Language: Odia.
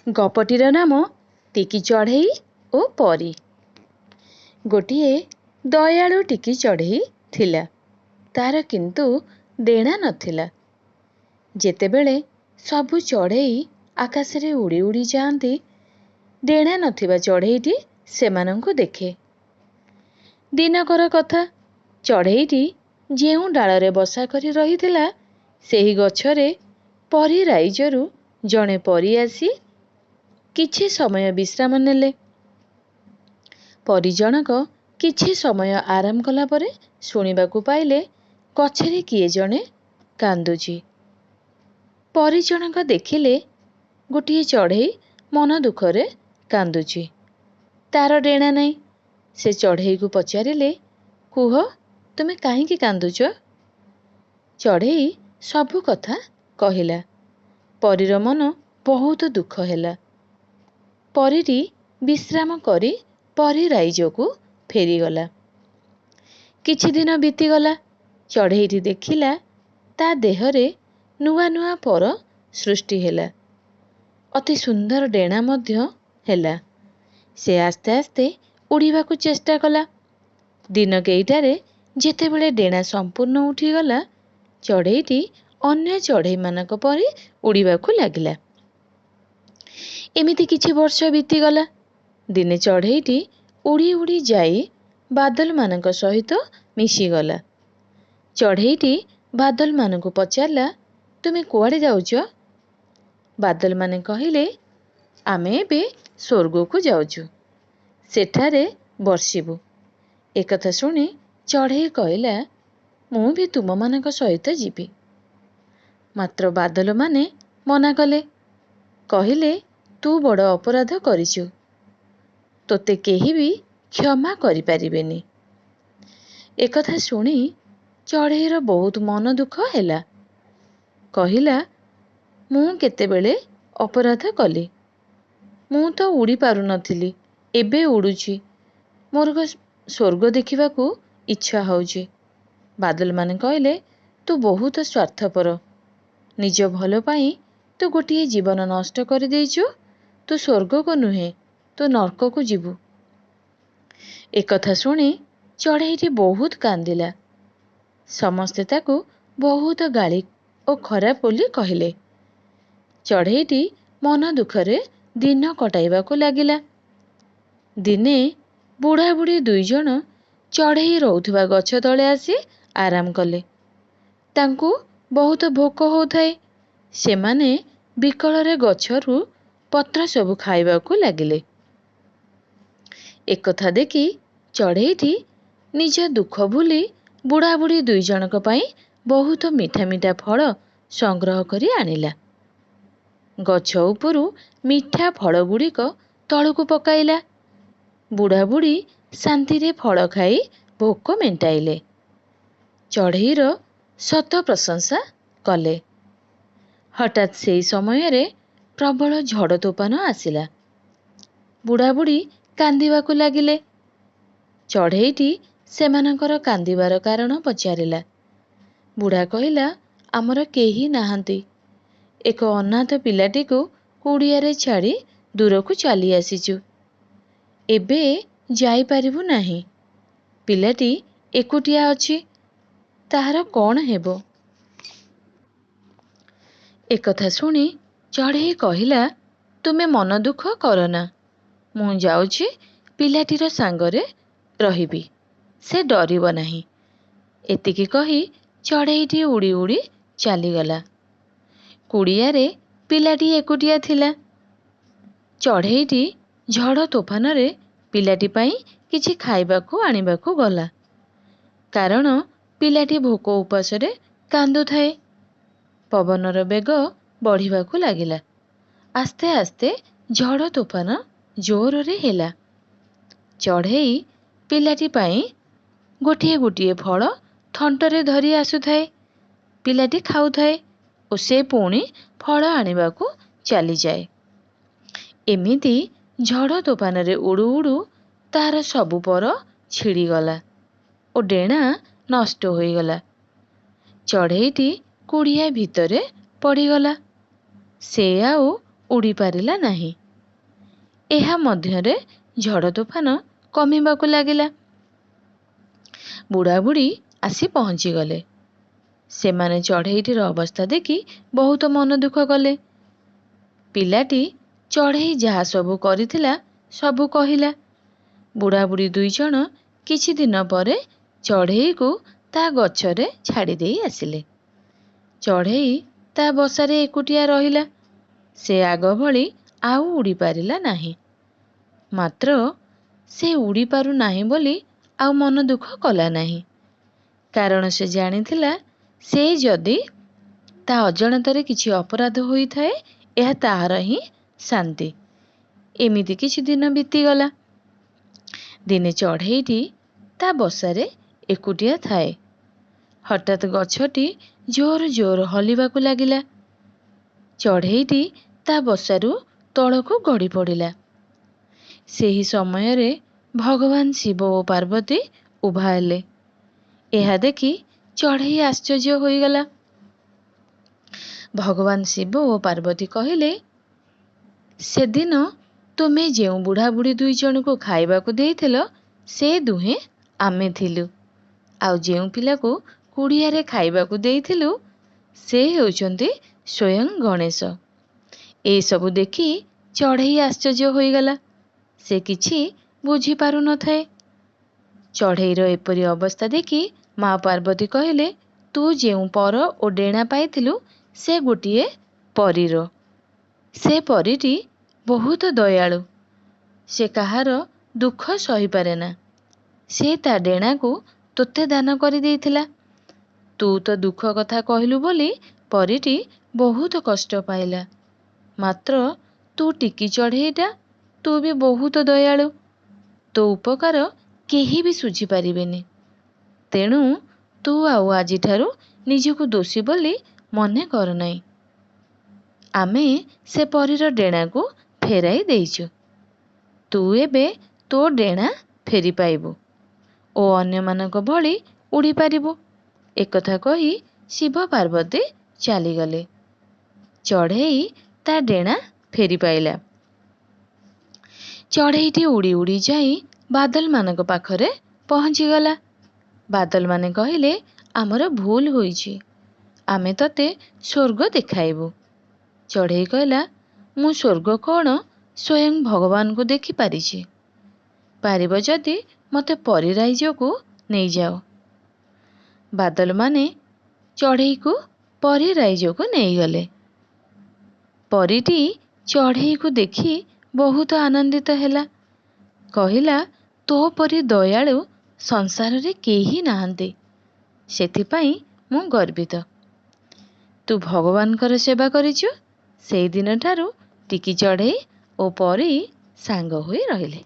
ଗପଟିର ନାମ ଟିକି ଚଢ଼େଇ ଓ ପରୀ। ଗୋଟିଏ ଦୟାଳୁ ଟିକି ଚଢ଼େଇ ଥିଲା। ତାର କିନ୍ତୁ ଡେଣା ନଥିଲା। ଯେତେବେଳେ ସବୁ ଚଢ଼େଇ ଆକାଶରେ ଉଡ଼ି ଉଡ଼ି ଯାଆନ୍ତି, ଡେଣା ନଥିବା ଚଢ଼େଇଟି ସେମାନଙ୍କୁ ଦେଖେ। ଦିନକର କଥା, ଚଢ଼େଇଟି ଯେଉଁ ଡାଳରେ ବସା କରି ରହିଥିଲା, ସେହି ଗଛରେ ପରୀ ରାଇଜରୁ ଜଣେ ପରୀ ଆସି କିଛି ସମୟ ବିଶ୍ରାମ ନେଲେ। ପରୀ ଜଣକ କିଛି ସମୟ ଆରାମ କଲା ପରେ ଶୁଣିବାକୁ ପାଇଲେ ଗଛରେ କିଏ ଜଣେ କାନ୍ଦୁଛି। ପରୀ ଜଣକ ଦେଖିଲେ ଗୋଟିଏ ଚଢ଼େଇ ମନ ଦୁଃଖରେ କାନ୍ଦୁଛି। ତାର ଡେଣା ନାହିଁ। ସେ ଚଢ଼େଇକୁ ପଚାରିଲେ, କୁହ, ତୁମେ କାହିଁକି କାନ୍ଦୁଛ? ଚଢ଼େଇ ସବୁ କଥା କହିଲା। ପରୀର ମନ ବହୁତ ଦୁଃଖ ହେଲା। ପରୀଟି ବିଶ୍ରାମ କରି ପରୀ ରାଇଜକୁ ଫେରିଗଲା। କିଛି ଦିନ ବିତିଗଲା। ଚଢ଼େଇଟି ଦେଖିଲା ତା ଦେହରେ ନୂଆ ନୂଆ ପର ସୃଷ୍ଟି ହେଲା। ଅତି ସୁନ୍ଦର ଡେଣା ମଧ୍ୟ ହେଲା। ସେ ଆସ୍ତେ ଆସ୍ତେ ଉଡ଼ିବାକୁ ଚେଷ୍ଟା କଲା। ଦିନ କେଇଟାରେ ଯେତେବେଳେ ଡେଣା ସମ୍ପୂର୍ଣ୍ଣ ଉଠିଗଲା, ଚଢ଼େଇଟି ଅନ୍ୟ ଚଢ଼େଇମାନଙ୍କ ପରି ଉଡ଼ିବାକୁ ଲାଗିଲା। ଏମିତି କିଛି ବର୍ଷ ବିତିଗଲା। ଦିନେ ଚଢ଼େଇଟି ଉଡ଼ି ଉଡ଼ି ଯାଇ ବାଦଲମାନଙ୍କ ସହିତ ମିଶିଗଲା। ଚଢ଼େଇଟି ବାଦଲମାନଙ୍କୁ ପଚାରିଲା, ତୁମେ କୁଆଡ଼େ ଯାଉଛ? ବାଦଲମାନେ କହିଲେ, ଆମେ ଏବେ ସ୍ୱର୍ଗକୁ ଯାଉଛୁ। ସେଠାରେ ବର୍ଷିବୁ। ଏକଥା ଶୁଣି ଚଢ଼େଇ କହିଲା, ମୁଁ ବି ତୁମମାନଙ୍କ ସହିତ ଯିବି। ମାତ୍ର ବାଦଲମାନେ ମନା କଲେ। କହିଲେ, ତୁ ବଡ଼ ଅପରାଧ କରିଛୁ। ତୋତେ କେହି ବି କ୍ଷମା କରିପାରିବେନି। ଏକଥା ଶୁଣି ଚଢ଼େଇର ବହୁତ ମନ ଦୁଃଖ ହେଲା। କହିଲା, ମୁଁ କେତେବେଳେ ଅପରାଧ କଲି? ମୁଁ ତ ଉଡ଼ି ପାରୁନଥିଲି, ଏବେ ଉଡ଼ୁଛି। ମୋର ସ୍ୱର୍ଗ ଦେଖିବାକୁ ଇଚ୍ଛା ହେଉଛି। ବାଦଲମାନେ କହିଲେ, ତୁ ବହୁତ ସ୍ୱାର୍ଥପର। ନିଜ ଭଲ ପାଇଁ ତୁ ଗୋଟିଏ ଜୀବନ ନଷ୍ଟ କରିଦେଇଛୁ। ତୁ ସ୍ୱର୍ଗକୁ ନୁହେଁ, ତୁ ନର୍କକୁ ଯିବୁ। ଏକଥା ଶୁଣି ଚଢ଼େଇଟି ବହୁତ କାନ୍ଦିଲା। ସମସ୍ତେ ତାକୁ ବହୁତ ଗାଳି ଓ ଖରାପ ବୋଲି କହିଲେ। ଚଢ଼େଇଟି ମନ ଦୁଃଖରେ ଦିନ କଟାଇବାକୁ ଲାଗିଲା। ଦିନେ ବୁଢ଼ା ବୁଢ଼ୀ ଦୁଇଜଣ ଚଢ଼େଇ ରହୁଥିବା ଗଛ ତଳେ ଆସି ଆରାମ କଲେ। ତାଙ୍କୁ ବହୁତ ଭୋକ ହେଉଥାଏ। ସେମାନେ ବିକଳରେ ଗଛରୁ ପତ୍ର ସବୁ ଖାଇବାକୁ ଲାଗିଲେ। ଏକଥା ଦେଖି ଚଢ଼େଇଟି ନିଜ ଦୁଃଖ ଭୁଲି ବୁଢ଼ା ବୁଢ଼ୀ ଦୁଇଜଣଙ୍କ ପାଇଁ ବହୁତ ମିଠା ମିଠା ଫଳ ସଂଗ୍ରହ କରି ଆଣିଲା। ଗଛ ଉପରୁ ମିଠା ଫଳଗୁଡ଼ିକ ତଳକୁ ପକାଇଲା। ବୁଢ଼ା ବୁଢ଼ୀ ଶାନ୍ତିରେ ଫଳ ଖାଇ ଭୋକ ମେଣ୍ଟାଇଲେ। ଚଢ଼େଇର ଶତ ପ୍ରଶଂସା କଲେ। ହଠାତ୍ ସେହି ସମୟରେ ପ୍ରବଳ ଝଡ଼ ତୋଫାନ ଆସିଲା। ବୁଢ଼ା ବୁଢ଼ୀ କାନ୍ଦିବାକୁ ଲାଗିଲେ। ଚଢ଼େଇଟି ସେମାନଙ୍କର କାନ୍ଦିବାର କାରଣ ପଚାରିଲା। ବୁଢ଼ା କହିଲା, ଆମର କେହି ନାହାନ୍ତି। ଏକ ଅନାଥ ପିଲାଟିକୁ କୁଡ଼ିଆରେ ଛାଡ଼ି ଦୂରକୁ ଚାଲି ଆସିଛୁ। ଏବେ ଯାଇପାରିବୁ ନାହିଁ। ପିଲାଟି ଏକୁଟିଆ ଅଛି। ତାହାର କ'ଣ ହେବ? ଏକଥା ଶୁଣି ଚଢ଼େଇ କହିଲା, ତୁମେ ମନ ଦୁଃଖ କରନା। ମୁଁ ଯାଉଛି ପିଲାଟିର ସାଙ୍ଗରେ ରହିବି। ସେ ଡରିବ ନାହିଁ। ଏତିକି କହି ଚଢ଼େଇଟି ଉଡ଼ି ଉଡ଼ି ଚାଲିଗଲା। କୁଡ଼ିଆରେ ପିଲାଟି ଏକୁଟିଆ ଥିଲା। ଚଢ଼େଇଟି ଝଡ଼ ତୋଫାନରେ ପିଲାଟି ପାଇଁ କିଛି ଖାଇବାକୁ ଆଣିବାକୁ ଗଲା। କାରଣ ପିଲାଟି ଭୋକ ଉପାସରେ କାନ୍ଦୁଥାଏ। ପବନର ବେଗ ବଢ଼ିବାକୁ ଲାଗିଲା। ଆସ୍ତେ ଆସ୍ତେ ଝଡ଼ ତୋଫାନ ଜୋରରେ ହେଲା। ଚଢ଼େଇ ପିଲାଟି ପାଇଁ ଗୋଟିଏ ଗୋଟିଏ ଫଳ ଥଣ୍ଟରେ ଧରି ଆସୁଥାଏ। ପିଲାଟି ଖାଉଥାଏ ଓ ସେ ପୁଣି ଫଳ ଆଣିବାକୁ ଚାଲିଯାଏ। ଏମିତି ଝଡ଼ ତୋଫାନରେ ଉଡ଼ୁ ଉଡ଼ୁ ତାହାର ସବୁ ପର ଛିଡ଼ିଗଲା ଓ ଡେଣା ନଷ୍ଟ ହୋଇଗଲା। ଚଢ଼େଇଟି କୁଡ଼ିଆ ଭିତରେ ପଡ଼ିଗଲା। ସେ ଆଉ ଉଡ଼ି ପାରିଲା ନାହିଁ। ଏହା ମଧ୍ୟରେ ଝଡ଼ ତୋଫାନ କମିବାକୁ ଲାଗିଲା। ବୁଢ଼ାବୁଢ଼ୀ ଆସି ପହଞ୍ଚିଗଲେ। ସେମାନେ ଚଢ଼େଇଟିର ଅବସ୍ଥା ଦେଖି ବହୁତ ମନ ଦୁଃଖ କଲେ। ପିଲାଟି ଚଢ଼େଇ ଯାହା ସବୁ କରିଥିଲା ସବୁ କହିଲା। ବୁଢ଼ାବୁଢ଼ୀ ଦୁଇଜଣ କିଛି ଦିନ ପରେ ଚଢ଼େଇକୁ ତା ଗଛରେ ଛାଡ଼ି ଦେଇ ଆସିଲେ। ଚଢ଼େଇ ତା ବସାରେ ଏକୁଟିଆ ରହିଲା। ସେ ଆଗ ଭଳି ଆଉ ଉଡ଼ି ପାରିଲା ନାହିଁ। ମାତ୍ର ସେ ଉଡ଼ି ପାରୁନାହିଁ ବୋଲି ଆଉ ମନ ଦୁଃଖ କଲା ନାହିଁ। କାରଣ ସେ ଜାଣିଥିଲା ସେ ଯଦି ତା ଅଜାଣତରେ କିଛି ଅପରାଧ ହୋଇଥାଏ, ଏହା ତାହାର ହିଁ ଶାନ୍ତି। ଏମିତି କିଛି ଦିନ ବିତିଗଲା। ଦିନେ ଚଢ଼େଇଟି ତା ବସାରେ ଏକୁଟିଆ ଥାଏ। ହଠାତ୍ ଗଛଟି ଜୋର ଜୋର ହଲିବାକୁ ଲାଗିଲା। ଚଢ଼େଇଟି ତା ବସାରୁ ତଳକୁ ଗଡ଼ି ପଡ଼ିଲା। ସେହି ସମୟରେ ଭଗବାନ ଶିବ ଓ ପାର୍ବତୀ ଉଭା ହେଲେ। ଏହା ଦେଖି ଚଢ଼େଇ ଆଶ୍ଚର୍ଯ୍ୟ ହୋଇଗଲା। ଭଗବାନ ଶିବ ଓ ପାର୍ବତୀ କହିଲେ, ସେଦିନ ତୁମେ ଯେଉଁ ବୁଢ଼ାବୁଢ଼ୀ ଦୁଇଜଣଙ୍କୁ ଖାଇବାକୁ ଦେଇଥିଲ, ସେ ଦୁହେଁ ଆମେ ଥିଲୁ। ଆଉ ଯେଉଁ ପିଲାକୁ କୁଡ଼ିଆରେ ଖାଇବାକୁ ଦେଇଥିଲୁ, ସେ ହେଉଛନ୍ତି ସ୍ୱୟଂ ଗଣେଶ। ଏସବୁ ଦେଖି ଚଢ଼େଇ ଆଶ୍ଚର୍ଯ୍ୟ ହୋଇଗଲା। ସେ କିଛି ବୁଝିପାରୁନଥାଏ। ଚଢ଼େଇର ଏପରି ଅବସ୍ଥା ଦେଖି ମା ପାର୍ବତୀ କହିଲେ, ତୁ ଯେଉଁ ପର ଓ ଡେଣା ପାଇଥିଲୁ, ସେ ଗୋଟିଏ ପରୀର। ସେ ପରୀଟି ବହୁତ ଦୟାଳୁ। ସେ କାହାର ଦୁଃଖ ସହିପାରେନା। ସେ ତା ଡେଣାକୁ ତୋତେ ଦାନ କରିଦେଇଥିଲା। ତୁ ତ ଦୁଃଖ କଥା କହିଲୁ ବୋଲି ପରୀଟି ବହୁତ କଷ୍ଟ ପାଇଲା। ମାତ୍ର ତୁ ଟିକି ଚଢ଼େଇଟା, ତୁ ବି ବହୁତ ଦୟାଳୁ। ତୋ ଉପକାର କେହି ବି ଶୁଝିପାରିବେନି। ତେଣୁ ତୁ ଆଉ ଆଜିଠାରୁ ନିଜକୁ ଦୋଷୀ ବୋଲି ମନେ କରନାହିଁ। ଆମେ ସେ ପରୀର ଡେଣାକୁ ଫେରାଇ ଦେଇଛୁ। ତୁ ଏବେ ତୋ ଡେଣା ଫେରି ପାଇବୁ ଓ ଅନ୍ୟମାନଙ୍କ ଭଳି ଉଡ଼ିପାରିବୁ। ଏକଥା କହି ଶିବ ପାର୍ବତୀ ଚାଲିଗଲେ। ଚଢ଼େଇ ତା ଡେଣା ଫେରି ପାଇଲା। ଚଢ଼େଇଟି ଉଡ଼ି ଉଡ଼ି ଯାଇ ବାଦଲମାନଙ୍କ ପାଖରେ ପହଞ୍ଚିଗଲା। ବାଦଲମାନେ କହିଲେ, ଆମର ଭୁଲ ହୋଇଛି। ଆମେ ତତେ ସ୍ୱର୍ଗ ଦେଖାଇବୁ। ଚଢ଼େଇ କହିଲା, ମୁଁ ସ୍ୱର୍ଗ କ'ଣ ସ୍ୱୟଂ ଭଗବାନଙ୍କୁ ଦେଖିପାରିଛି। ପାରିବ ଯଦି ମୋତେ ପରୀ ରାଇଜକୁ ନେଇଯାଅ। ବାଦଲମାନେ ଚଢ଼େଇକୁ ପରୀ ରାଇଜକୁ ନେଇଗଲେ। ପରୀଟି ଚଢ଼େଇକୁ ଦେଖି ବହୁତ ଆନନ୍ଦିତ ହେଲା। କହିଲା, ତୋ ପରି ଦୟାଳୁ ସଂସାରରେ କେହି ନାହାନ୍ତି। ସେଥିପାଇଁ ମୁଁ ଗର୍ବିତ। ତୁ ଭଗବାନଙ୍କର ସେବା କରିଛୁ। ସେଇ ଦିନଠାରୁ ଟିକି ଚଢ଼େଇ ଓ ପରୀ ସାଙ୍ଗ ହୋଇ ରହିଲେ।